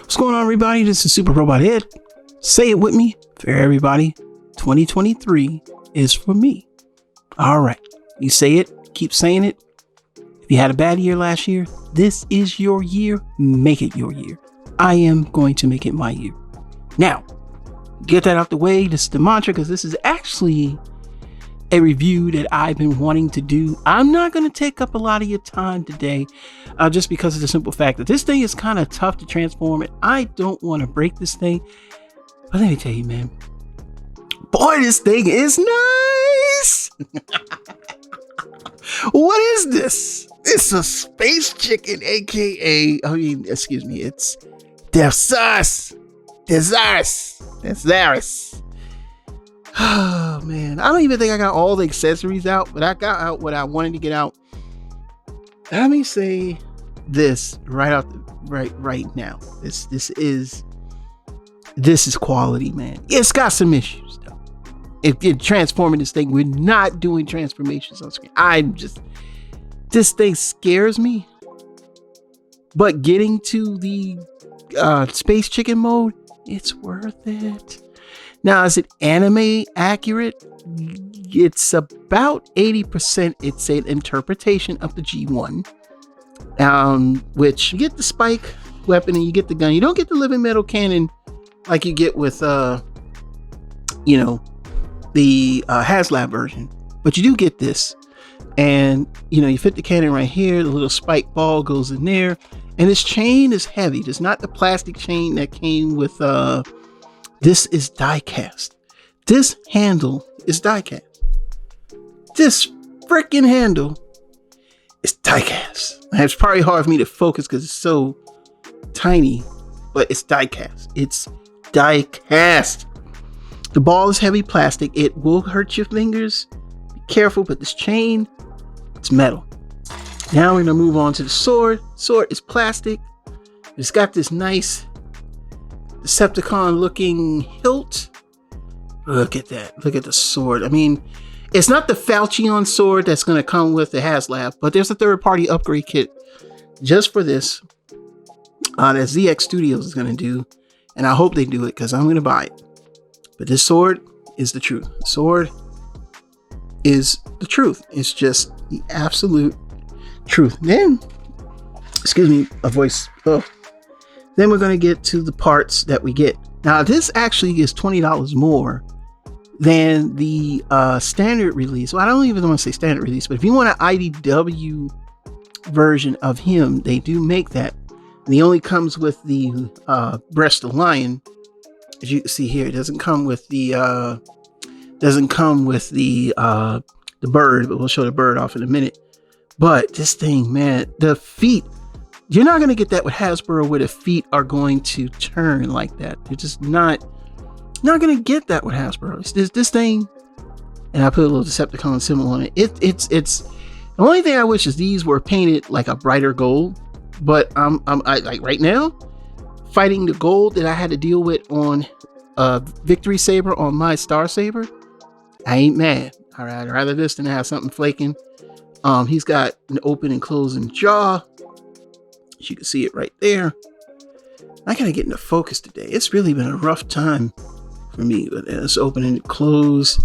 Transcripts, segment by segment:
What's going on, everybody? This is Super Robot Ed. Say it with me for everybody. 2023 is for me. All right. You say it. Keep saying it. If you had a bad year last year, this is your year. Make it your year. I am going to make it my year. Now, get that out the way. This is the mantra because this is actually a review that I've been wanting to do. I'm not going to take up a lot of your time today just because of the simple fact that this thing is kind of tough to transform and I don't want to break this thing. But let me tell you, man, boy, this thing is nice. What is this? It's a space chicken, aka, it's Deszaras. Deszaras. Oh man, I don't even think I got all the accessories out, but I got out what I wanted to get out. Let me say this right now. This is quality, man. It's got some issues though. If you're transforming this thing, we're not doing transformations on screen. This thing scares me. But getting to the space chicken mode, it's worth it. Now, is it anime accurate? It's about 80%. It's an interpretation of the G1, which you get the spike weapon and you get the gun. You don't get the living metal cannon like you get with, the HasLab version, but you do get this. And, you fit the cannon right here. The little spike ball goes in there. And this chain is heavy. It's not the plastic chain that came with, this is die cast. This handle is die cast. This freaking handle is die cast. It's probably hard for me to focus because it's so tiny, but it's die cast. It's die cast. The ball is heavy plastic. It will hurt your fingers. Be careful, but this chain, it's metal. Now we're gonna move on to the sword. Sword is plastic. It's got this nice Decepticon looking hilt. Look at that. Look at the sword. I mean, it's not the Falchion sword that's going to come with the HasLab, but there's a third-party upgrade kit just for this that ZX Studios is going to do, and I hope they do it because I'm going to buy it. But this sword is the truth. The sword is the truth. It's just the absolute truth. Then, excuse me, a voice. Oh. Then we're going to get to the parts that we get. Now, this actually is $20 more than the standard release. Well, I don't even want to say standard release, but if you want an IDW version of him, they do make that. And he only comes with the breast of lion. As you can see here, it doesn't come with the bird, but we'll show the bird off in a minute. But this thing, man, the feet. You're not going to get that with Hasbro where the feet are going to turn like that. They're just not going to get that with Hasbro. It's this thing, and I put a little Decepticon symbol on it. It's the only thing I wish is these were painted like a brighter gold. But I like right now fighting the gold that I had to deal with on Victory Saber on my Star Saber. I ain't mad. I'd rather this than have something flaking. He's got an open and closing jaw. You can see it right there. I gotta get into focus today. It's really been a rough time for me, but it's open and close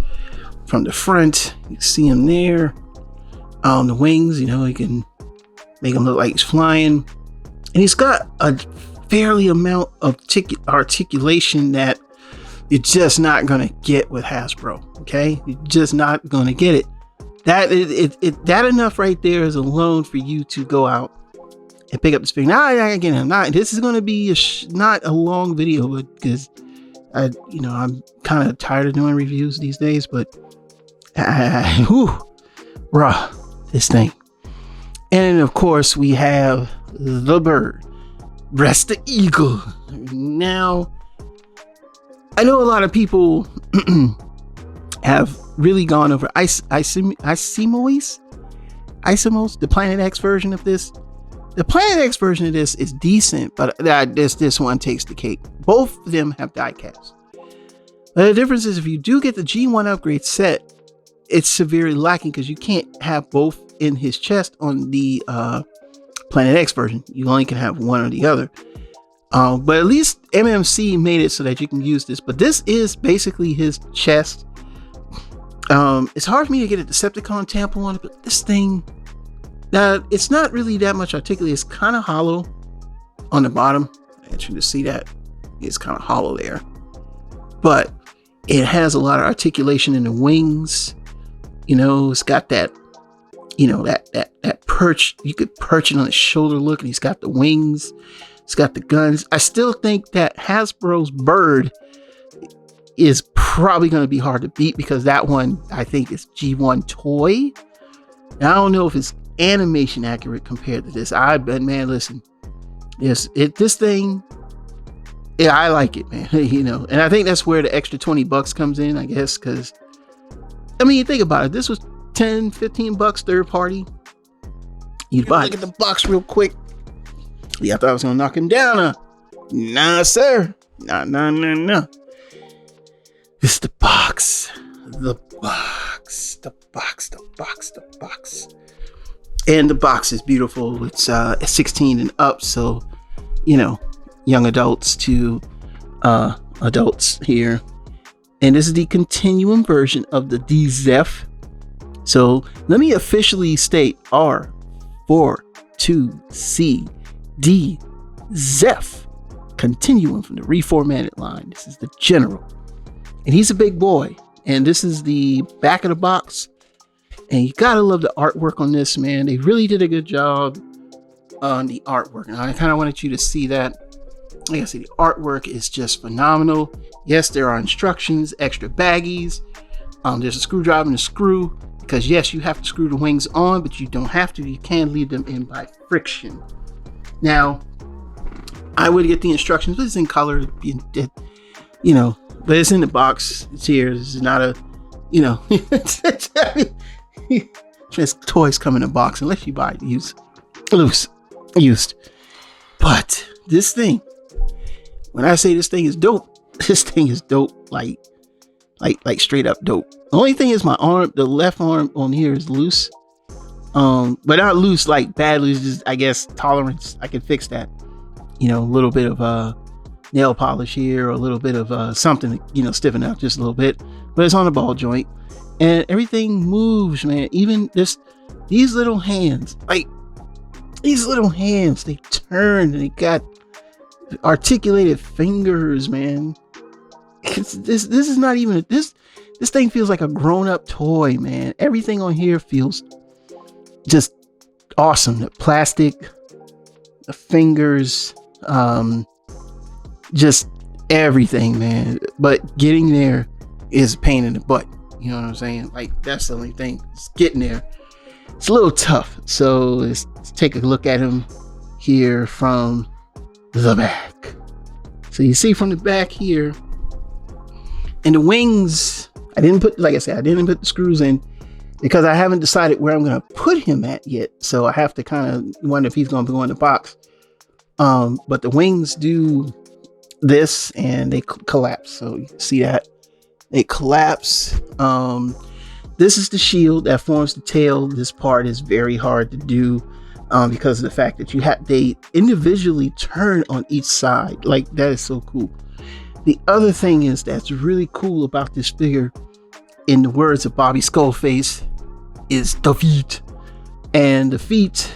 from the front. You can see him there on the wings. You can make him look like he's flying, and he's got a fairly amount of articulation that you're just not gonna get with Hasbro. Okay, you're just not gonna get it. That enough right there is alone for you to go out and pick up this figure. Now, again, this is going to be not a long video, but because I'm kind of tired of doing reviews these days, but this thing. And of course, we have the bird, breast the eagle. Now, I know a lot of people have really gone over Isomos, the Planet X version of this. The Planet X version of this is decent, but this one takes the cake. Both of them have die cast. But the difference is if you do get the G1 upgrade set, it's severely lacking because you can't have both in his chest on the Planet X version. You only can have one or the other. But at least MMC made it so that you can use this. But this is basically his chest. It's hard for me to get a Decepticon tampo on it, but this thing, it's not really that much articulated. It's kind of hollow on the bottom. I want you to see that. It's kind of hollow there. But it has a lot of articulation in the wings. You know, it's got that, you know, that perch. You could perch it on his shoulder look, and he's got the wings. It's got the guns. I still think that Hasbro's bird is probably going to be hard to beat, because that one, I think, is G1 toy. And I don't know if it's animation accurate compared to this. But man, listen, this thing, yeah, I like it, man. You know, and I think that's where the extra $20 comes in, I guess, because I mean, you think about it. This was $10-15 third party. You buy. Look at the box real quick. Yeah, I thought I was gonna knock him down. Nah, sir. Nah. This is the box. The box. And the box is beautiful. It's 16 and up, so you know, young adults to adults here. And this is the Continuum version of the D-Zef. So let me officially state R-42C D-Zef Continuum from the reformatted line. This is the general, and he's a big boy. And this is the back of the box, and you gotta love the artwork on this, man. They really did a good job on the artwork, and I kind of wanted you to see that. Like I said, the artwork is just phenomenal. Yes, there are instructions, extra baggies. There's a screwdriver and a screw, because yes, you have to screw the wings on, but you don't have to. You can leave them in by friction. Now, I would get the instructions, but it's in color, you know, but it's in the box. It's here. This is not a, you know, just toys come in a box unless you buy it used. But this thing, when I say this thing is dope, this thing is dope, like straight up dope. The only thing is my arm, the left arm on here is loose. But not loose, like bad loose, just, I guess, tolerance. I can fix that. You know, a little bit of nail polish here, or a little bit of something to, you know, stiffen up just a little bit. But it's on the ball joint, and everything moves, man. Even these little hands, they turn, and they got articulated fingers, man. This is not even this thing feels like a grown-up toy, man. Everything on here feels just awesome. The plastic, the fingers, just everything, man. But getting there is a pain in the butt. You know what I'm saying? Like, that's the only thing. It's getting there. It's a little tough. So let's take a look at him here from the back. So you see from the back here, and the wings, I didn't put the screws in, because I haven't decided where I'm going to put him at yet. So I have to kind of wonder if he's going to go in the box. But the wings do this, and they collapse. So you can see that they collapse. This is the shield that forms the tail. This part is very hard to do, because of the fact that they individually turn on each side. Like, that is so cool. The other thing is that's really cool about this figure, in the words of Bobby Skullface, is the feet. And the feet,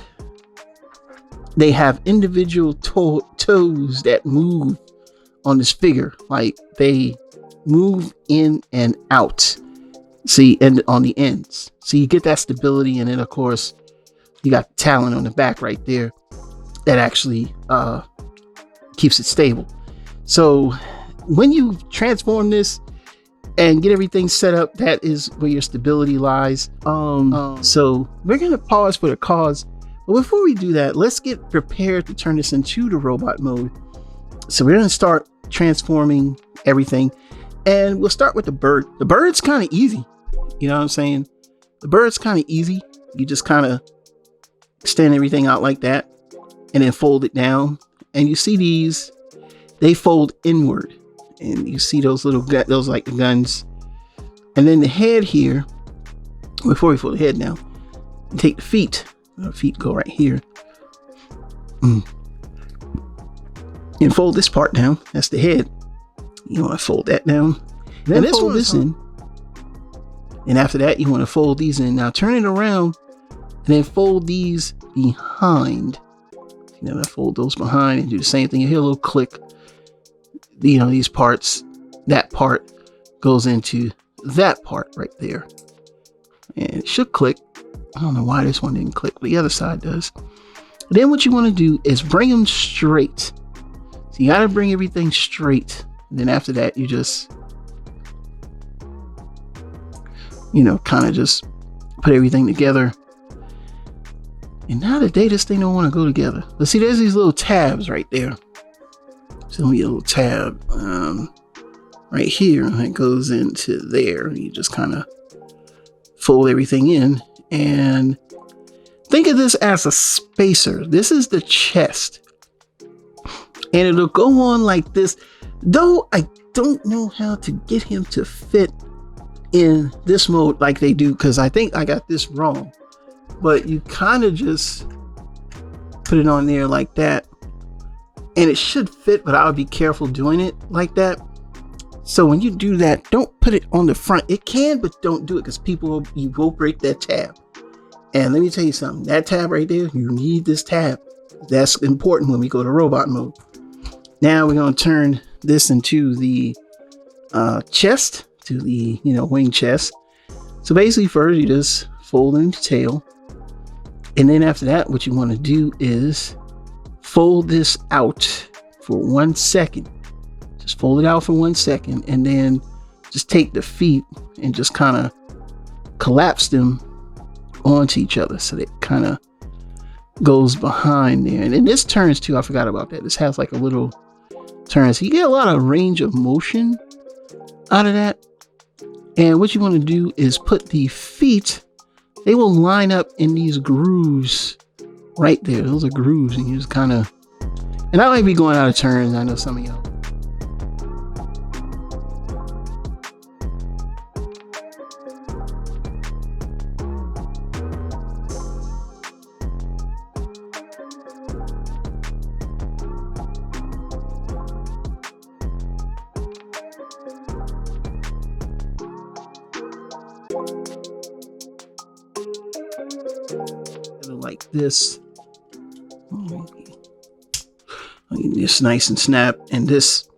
they have individual toes that move on this figure. Like, they move in and out. See, and on the ends. So you get that stability, and then of course you got the talon on the back right there that actually keeps it stable. So when you transform this and get everything set up, that is where your stability lies. So we're gonna pause for the cause, but before we do that, let's get prepared to turn this into the robot mode. So we're gonna start transforming everything, and we'll start with the bird. The bird's kind of easy, you know what I'm saying? The bird's kind of easy. You just kind of extend everything out like that, and then fold it down, and you see these, they fold inward. And you see those like the guns. And then the head here, before we fold the head now, take the feet. The feet go right here. and fold this part down. That's the head. You want to fold that down. Then fold this in. And after that, you want to fold these in. Now turn it around and then fold these behind. You know, fold those behind and do the same thing. You hear a little click. You know, these parts, that part goes into that part right there. And it should click. I don't know why this one didn't click, but the other side does. Then what you want to do is bring them straight. So you got to bring everything straight. And then after that, you just, you know, kind of just put everything together. And now today, this thing don't want to go together. But see, there's these little tabs right there. So let me get a little tab right here. And it goes into there. You just kind of fold everything in. And think of this as a spacer. This is the chest. And it'll go on like this. Though I don't know how to get him to fit in this mode like they do, because I think I got this wrong. But you kind of just put it on there like that. And it should fit, but I would be careful doing it like that. So when you do that, don't put it on the front. It can, but don't do it, because you will break that tab. And let me tell you something, that tab right there, you need this tab. That's important when we go to robot mode. Now we're going to turn this into the chest, to the, you know, wing chest. So basically first you just fold in the tail. And then after that, what you want to do is fold this out for 1 second. Just fold it out for 1 second, and then just take the feet and just kind of collapse them onto each other, so that kind of goes behind there. And then this turns too. I forgot about that. This has like a little turn, so you get a lot of range of motion out of that. And what you want to do is put the feet, they will line up in these grooves right there. Those are grooves, and you just kind of, and I might be going out of turns. I know some of y'all. Like this. This nice and snap. And this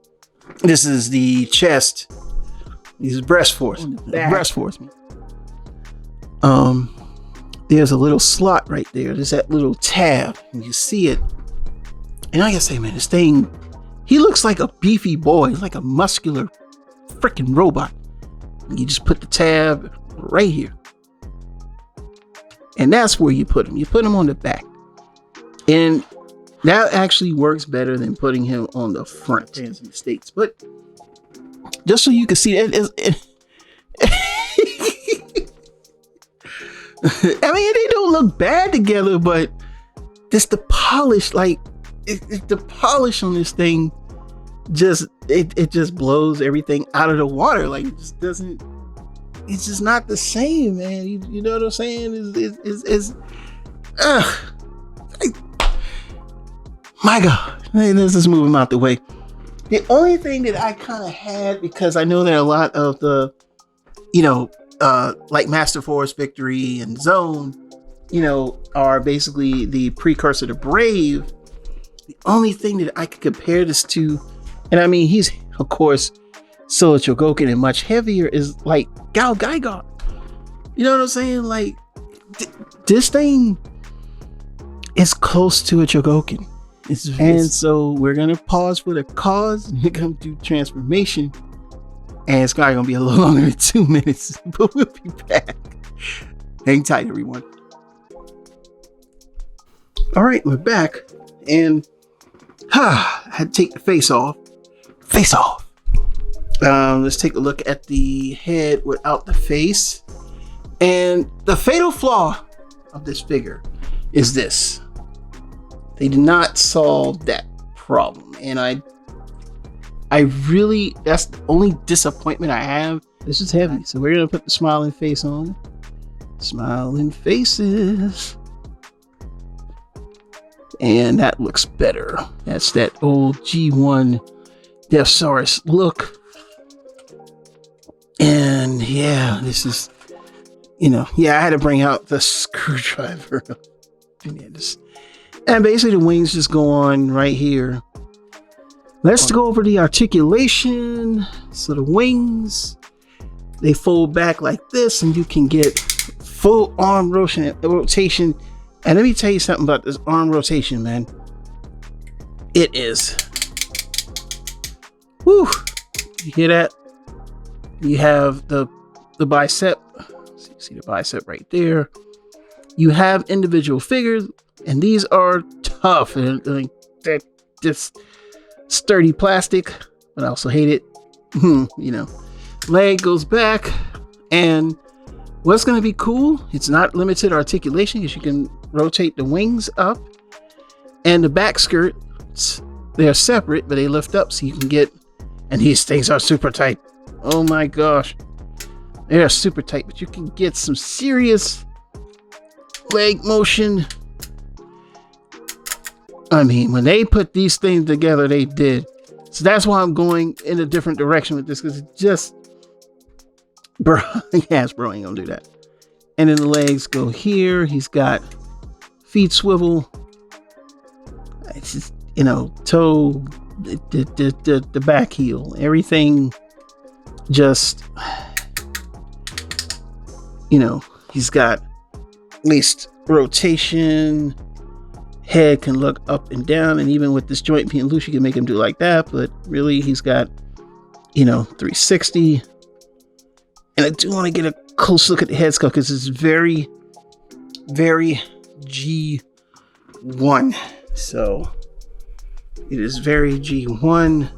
is the chest. This is breast force. Breast force. There's a little slot right there. There's that little tab, and you see it. And I gotta say, man, this thing, he looks like a beefy boy. He's like a muscular freaking robot. And you just put the tab right here. And that's where you put him. You put him on the back. And that actually works better than putting him on the front in the States. But just so you can see that, I mean, they don't look bad together, but just the polish, like the polish on this thing, it just blows everything out of the water. Like, it just doesn't. It's just not the same, man. You know what I'm saying? My God. Let's just move him out the way. The only thing that I kind of had, because I know that a lot of the, you know, like Master Force, Victory, and Zone, you know, are basically the precursor to Brave. The only thing that I could compare this to, and I mean, he's, of course, Solo Chogokin and much heavier, is like Gal Gaigar. You know what I'm saying? Like, this thing is close to a Chogokin. And so we're going to pause for the cause. We're going to do transformation. And it's probably going to be a little longer than 2 minutes. But we'll be back. Hang tight, everyone. All right, we're back. And I had to take the face off. Face off. Let's take a look at the head without the face. And the fatal flaw of this figure is this. They did not solve that problem. And I really, that's the only disappointment I have. This is heavy. So we're going to put the smiling face on. Smiling faces. And that looks better. That's that old G1 Deathsaurus look. And yeah, this is, I had to bring out the screwdriver. And basically the wings just go on right here. Let's go over the articulation. So the wings, they fold back like this, and you can get full arm rotation. And let me tell you something about this arm rotation, man. It is. Woo! You hear that? You have the bicep. So you see the bicep right there. You have individual figures, and these are tough. And they're just sturdy plastic, but I also hate it. Leg goes back, and what's going to be cool, it's not limited articulation because you can rotate the wings up, and the back skirts, they're separate, but they lift up so you can get, and these things are super tight. Oh my gosh, they are super tight, but you can get some serious leg motion. I mean, when they put these things together, they did. So that's why I'm going in a different direction with this, because it's just, bro, Hasbro ain't gonna do that. And then the legs go here. He's got feet swivel. It's just, toe, the back heel, everything just, he's got waist rotation. Head can look up and down, and even with this joint being loose, you can make him do like that, but really he's got 360. And I do want to get a close look at the head sculpt because it's very, very G1. So it is very G1.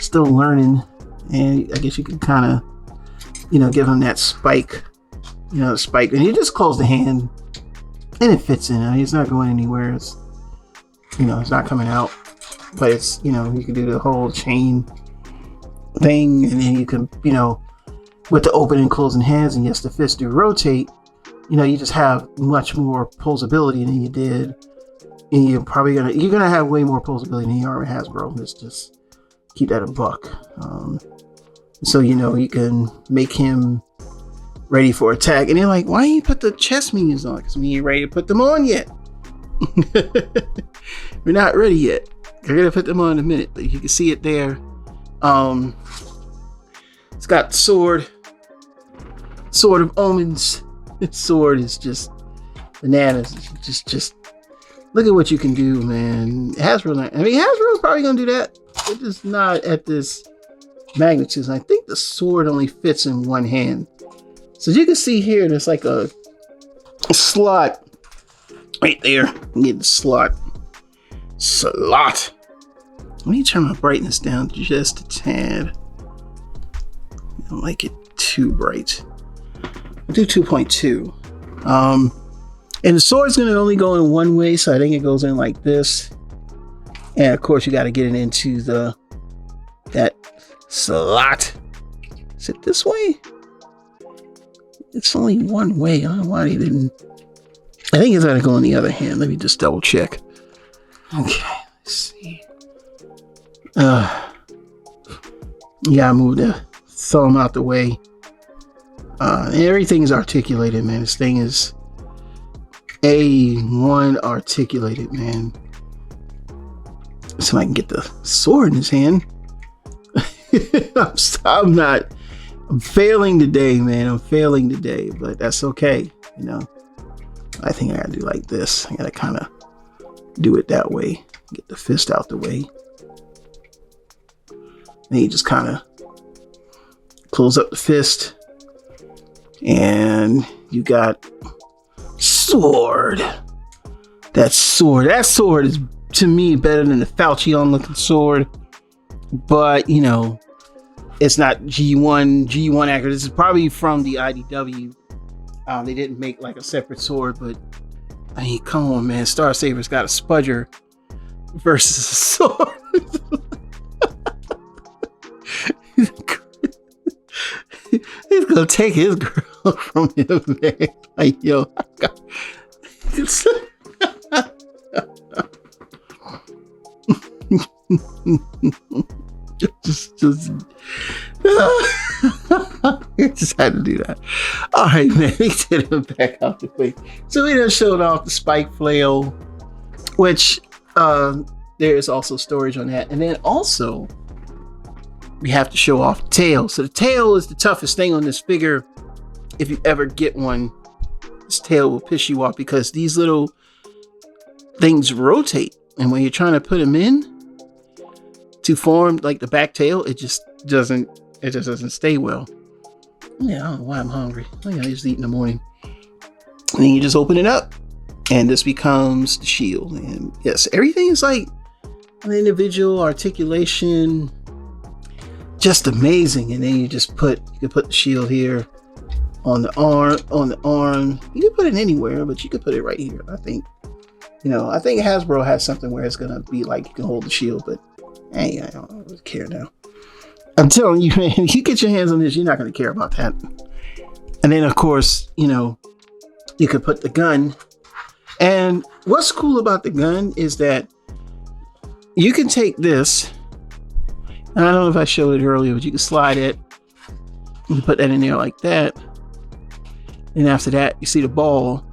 Still learning, and I guess you can kind of give him that spike, spike, and you just close the hand. And it fits in. I mean, it's not going anywhere. It's, it's not coming out. But it's, you can do the whole chain thing. And then you can, with the open and closing hands, and yes, the fists do rotate, you just have much more posability than you did. And you're going to have way more posability than you are with Hasbro. Let's just keep that a buck. So, you can make him ready for attack, and they're like, why didn't you put the chest minions on? Because we ain't ready to put them on yet. We're not ready yet. We're gonna put them on in a minute, but you can see it there. It's got the sword of omens. This sword is just bananas. Just look at what you can do, man. Hasbro's probably gonna do that. It's just not at this magnitude. I think the sword only fits in one hand. So as you can see here, there's like a slot right there. Get the slot. Let me turn my brightness down just a tad. I don't like it too bright. I'll do 2.2. And the sword's gonna only go in one way, so I think it goes in like this. And of course, you got to get it into that slot. Is it this way? It's only one way. I don't know why they didn't. I think it's got to go on the other hand. Let me just double check. Okay, let's see. You gotta move the thumb out the way. Everything is articulated, man. This thing is A1 articulated, man. So I can get the sword in his hand. I'm failing today, man. I'm failing today, but that's okay. I think I gotta do like this. I gotta kind of do it that way. Get the fist out the way. Then you just kind of close up the fist, and you got sword. That sword is, to me, better than the Falchion looking sword. But it's not G1 accurate. This is probably from the IDW. They didn't make like a separate sword, but I mean, come on, man. Star Saber's got a spudger versus a sword. He's gonna take his girl from him, man. Like, yo, just just had to do that. All right, man. We did him back out the way. So we just showed off the spike flail, which there is also storage on that, and then also we have to show off the tail. So the tail is the toughest thing on this figure. If you ever get one, this tail will piss you off because these little things rotate, and when you're trying to put them in to form like the back tail, it just doesn't stay well. Yeah, I don't know why I'm hungry. I just eat in the morning. And then you just open it up, and this becomes the shield. And yes, everything is like an individual articulation, just amazing. And then you can put the shield here on the arm. You can put it anywhere, but you could put it right here. I think Hasbro has something where it's gonna be like you can hold the shield, but hey, I don't really care now. I'm telling you, man, if you get your hands on this, you're not gonna care about that. And then of course, you could put the gun. And what's cool about the gun is that you can take this, and I don't know if I showed it earlier, but you can slide it. You can put that in there like that. And after that, you see the ball.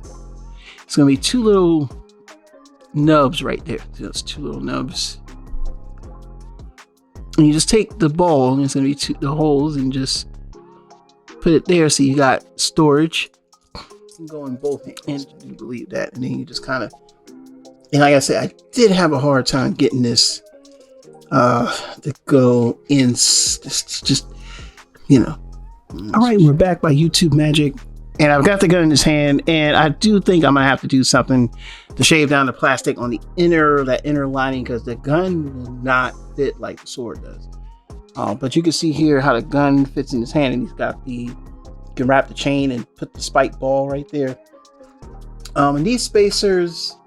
It's gonna be two little nubs right there. Those two little nubs. And you just take the ball, and it's gonna be the holes, and just put it there. So you got storage. You can go in both hands. You believe that, and then you just kind of. And like I said, I did have a hard time getting this to go in. Just. All right, we're back by YouTube Magic. And I've got the gun in his hand, and I do think I'm gonna have to do something to shave down the plastic on the that inner lining, because the gun will not fit like the sword does. But you can see here how the gun fits in his hand, and you can wrap the chain and put the spike ball right there. And these spacers,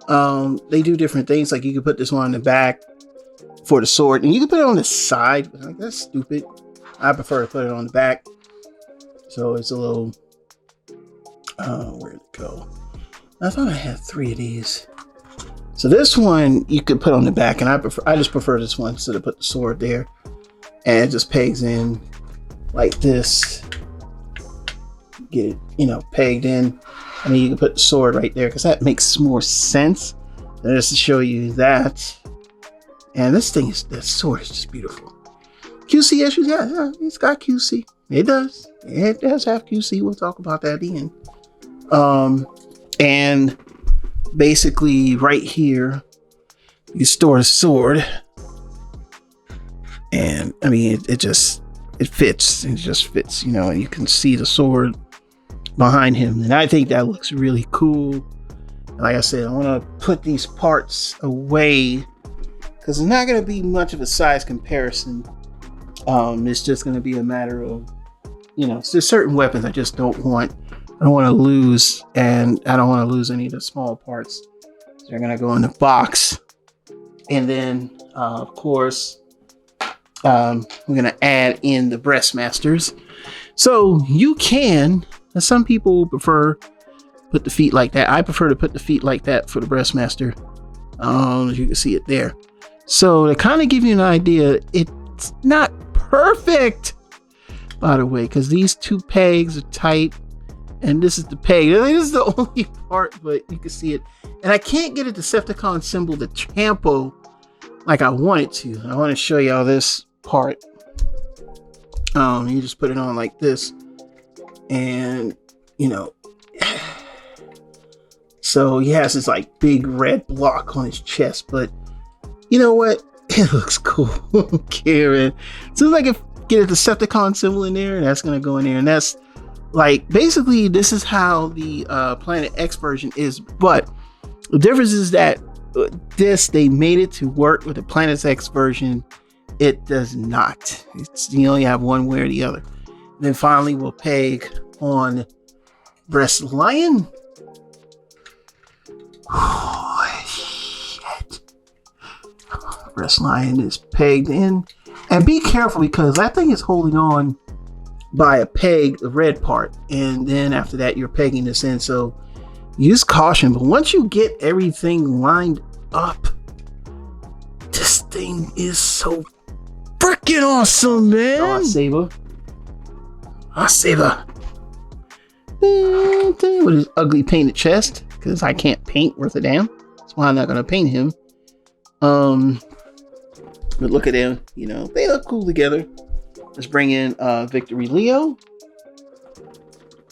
they do different things. Like you can put this one on the back for the sword, and you can put it on the side. Like, that's stupid. I prefer to put it on the back, so it's a little. Where'd it go? I thought I had 3 of these. So this one you could put on the back, and I just prefer this one instead of put the sword there, and it just pegs in like this. Get it, pegged in, and then you can put the sword right there, because that makes more sense than just to show you that. And this sword is just beautiful. QC issues, yeah, it's got QC. It does have QC. We'll talk about that at the end. And basically right here you store the sword, and I mean it fits. It just fits, and you can see the sword behind him, and I think that looks really cool. Like I said, I want to put these parts away because it's not going to be much of a size comparison. It's just going to be a matter of, there's certain weapons I just don't want to lose, and I don't want to lose any of the small parts. So they're going to go in the box. And then, of course, we're going to add in the breastmasters. So you can, some people prefer put the feet like that. I prefer to put the feet like that for the breastmaster. As you can see it there. So to kind of give you an idea, it's not perfect, by the way, because these two pegs are tight, and this is the peg. This is the only part, but you can see it. And I can't get a Decepticon symbol to tampo like I want it to. I want to show y'all this part. You just put it on like this, and so he has this like big red block on his chest, but you know what? It looks cool. Karen. So I can get a Decepticon symbol in there, and that's gonna go in there, and that's like basically this is how the Planet X version is. But the difference is that they made it to work with the Planet X version. It does not. You only have one way or the other. And then finally we'll peg on Breast Lion. Oh, shit. Breast Lion is pegged in. And be careful, because that thing is holding on by a peg, the red part. And then after that, you're pegging this in. So use caution. But once you get everything lined up, thing is so freaking awesome, man. Oh, saber. With his ugly painted chest, because I can't paint worth a damn. That's why I'm not gonna paint him. But look at them, you know, they look cool together. Let's bring in Victory Leo.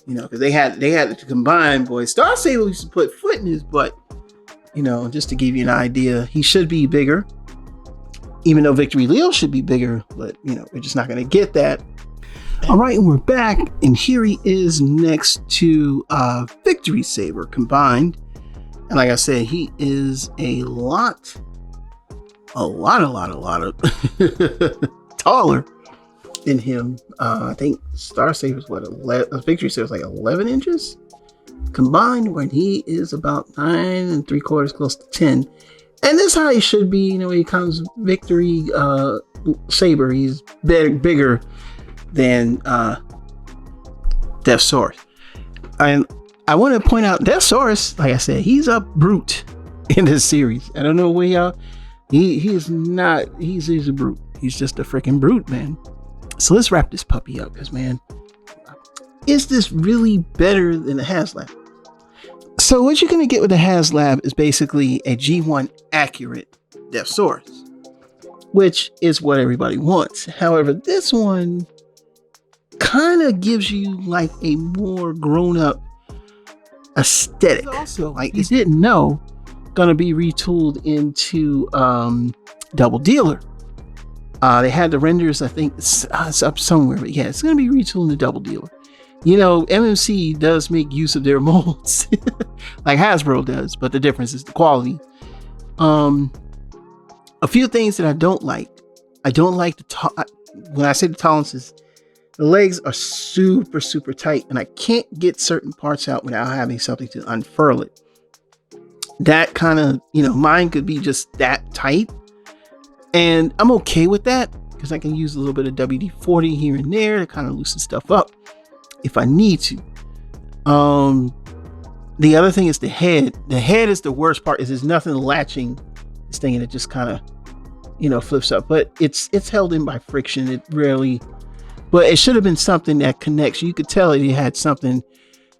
You know, because they had to combine, boy. Star Saber used to put foot in his butt. You know, just to give you an idea, he should be bigger. Even though Victory Leo should be bigger, but you know, we're just not gonna get that. All right, and we're back, and here he is next to Victory Saber combined. And like I said, he is a lot of taller than him. I think Star Saber's what, 11, Victory Saber's like 11 inches combined, when he is about 9 3/4, close to 10. And this is how he should be. You know, when he comes Victory Saber, he's bigger than Deathsaurus. And I want to point out Deszaras, like I said, he's a brute in this series. I don't know where y'all, he's a brute. He's just a freaking brute, man. So let's wrap this puppy up, because man, is this really better than the HasLab? So what you're going to get with the HasLab is basically a G1 accurate Deathsaurus, which is what everybody wants. However, this one kind of gives you like a more grown-up aesthetic. Also, like you didn't know, gonna be retooled into Double Dealer. They had the renders, I think it's up somewhere, but yeah, it's gonna be retooled into Double Dealer. You know, MMC does make use of their molds like Hasbro does, but the difference is the quality. A few things that I don't like. I don't like when I say the tolerances, the legs are super, super tight, and I can't get certain parts out without having something to unfurl it. That kind of, you know, mine could be just that tight, and I'm okay with that because I can use a little bit of WD-40 here and there to kind of loosen stuff up if I need to. The other thing is the head. The head is the worst part. Is there's nothing latching this thing, and it just kind of, you know, flips up. But it's held in by friction. It rarely. But it should have been something that connects. You could tell it had something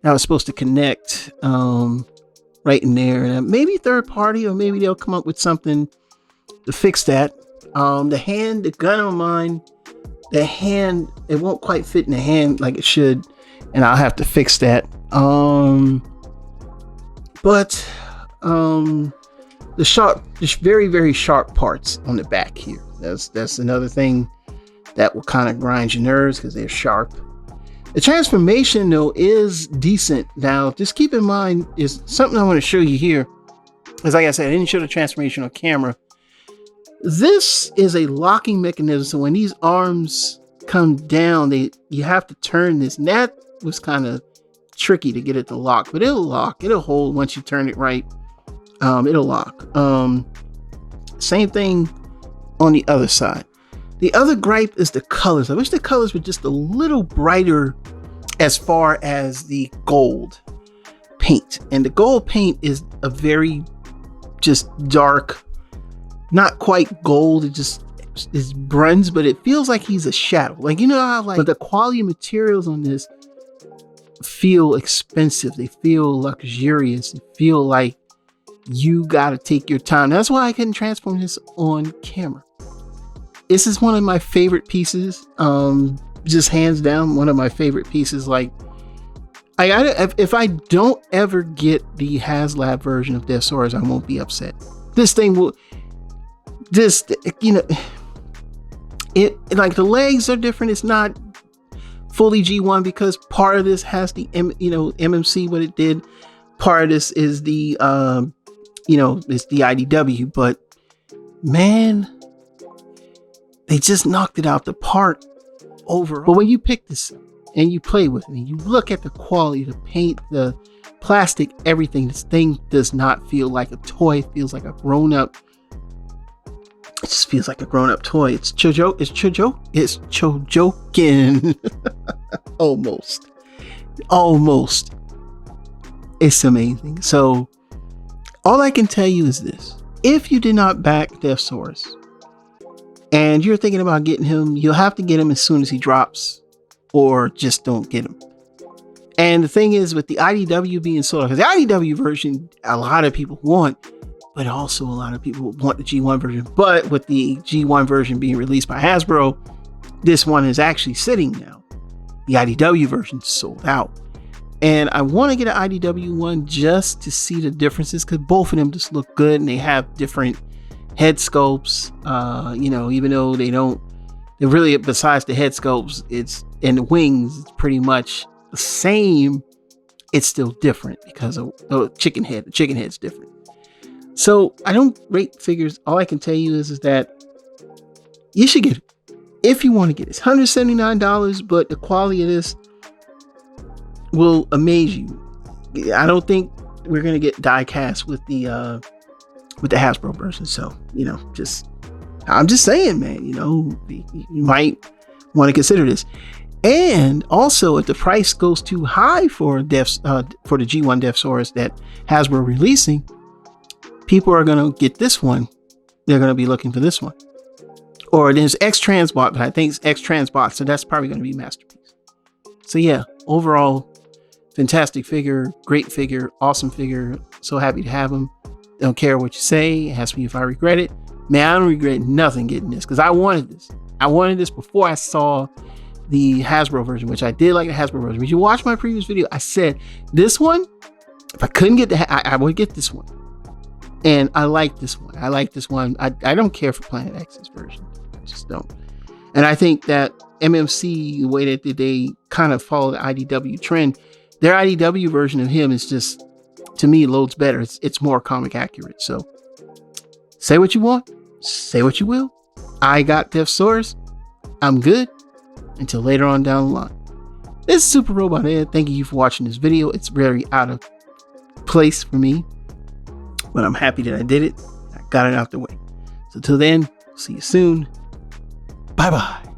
that was supposed to connect right in there. And maybe third party, or maybe they'll come up with something to fix that. The gun on mine, the hand, it won't quite fit in the hand like it should, and I'll have to fix that. But the very, very sharp parts on the back here. That's another thing that will kind of grind your nerves because they're sharp. The transformation though is decent. Now, just keep in mind is something I want to show you here. As like I said, I didn't show the transformation on camera. This is a locking mechanism. So when these arms come down, you have to turn this. And that was kind of tricky to get it to lock, but it'll lock. It'll hold once you turn it right. It'll lock. Same thing on the other side. The other gripe is the colors. I wish the colors were just a little brighter as far as the gold paint. And the gold paint is a very just dark, not quite gold. It just is bronze, but it feels like he's a shadow. Like, you know how like, but the quality of materials on this feel expensive. They feel luxurious. They feel like you got to take your time. That's why I couldn't transform this on camera. This is one of my favorite pieces. Just hands down, one of my favorite pieces. Like, if I don't ever get the HasLab version of Deszaras, I won't be upset. This thing will, you know, it like the legs are different. It's not fully G1 because part of this has the MMC what it did. Part of this is the it's the IDW, but man, they just knocked it out the park overall. But when you pick this up and you play with it and you look at the quality, the paint, the plastic, everything, this thing does not feel like a toy. It feels like a grown-up. It just feels like a grown-up toy. It's Chojokin. Almost. It's amazing. So all I can tell you is this. If you did not back Deathsaurus, and you're thinking about getting him, you'll have to get him as soon as he drops, or just don't get him. And the thing is, with the IDW being sold, because the IDW version, a lot of people want, but also a lot of people want the G1 version. But with the G1 version being released by Hasbro, this one is actually sitting now. The IDW version sold out. And I want to get an IDW one just to see the differences, because both of them just look good and they have different head sculpts. Even though they really, besides the head sculpts, it's and the wings, it's pretty much the same. It's still different because of the chicken head. The chicken head's different. So I don't rate figures. All I can tell you is that you should get it if you want to get it. It's $179, but the quality of this will amaze you. I don't think we're gonna get die cast with the Hasbro version. So I'm just saying, man. You might want to consider this. And also, if the price goes too high for the G1 Deathsaurus that Hasbro releasing, people are gonna get this one. They're gonna be looking for this one. Or there's X Transbot, but I think it's X Transbot, so that's probably gonna be Masterpiece. So yeah, overall, fantastic figure, great figure, awesome figure. So happy to have him. Don't care what you say. Ask me if I regret it. Man, I don't regret nothing getting this, because I wanted this. I wanted this before I saw the Hasbro version, which I did like the Hasbro version. If you watch my previous video, I said this one, if I couldn't get I would get this one. And I like this one. I don't care for Planet X's version. I just don't. And I think that MMC, the way that they kind of follow the IDW trend, their IDW version of him is just, to me, loads better. It's more comic accurate. So say what you want, say what you will. I got Deathsaurus. I'm good until later on down the line. This is Super Robot Ed. Thank you for watching this video. It's very out of place for me, but I'm happy that I did it. I got it out the way. So till then, see you soon. Bye bye.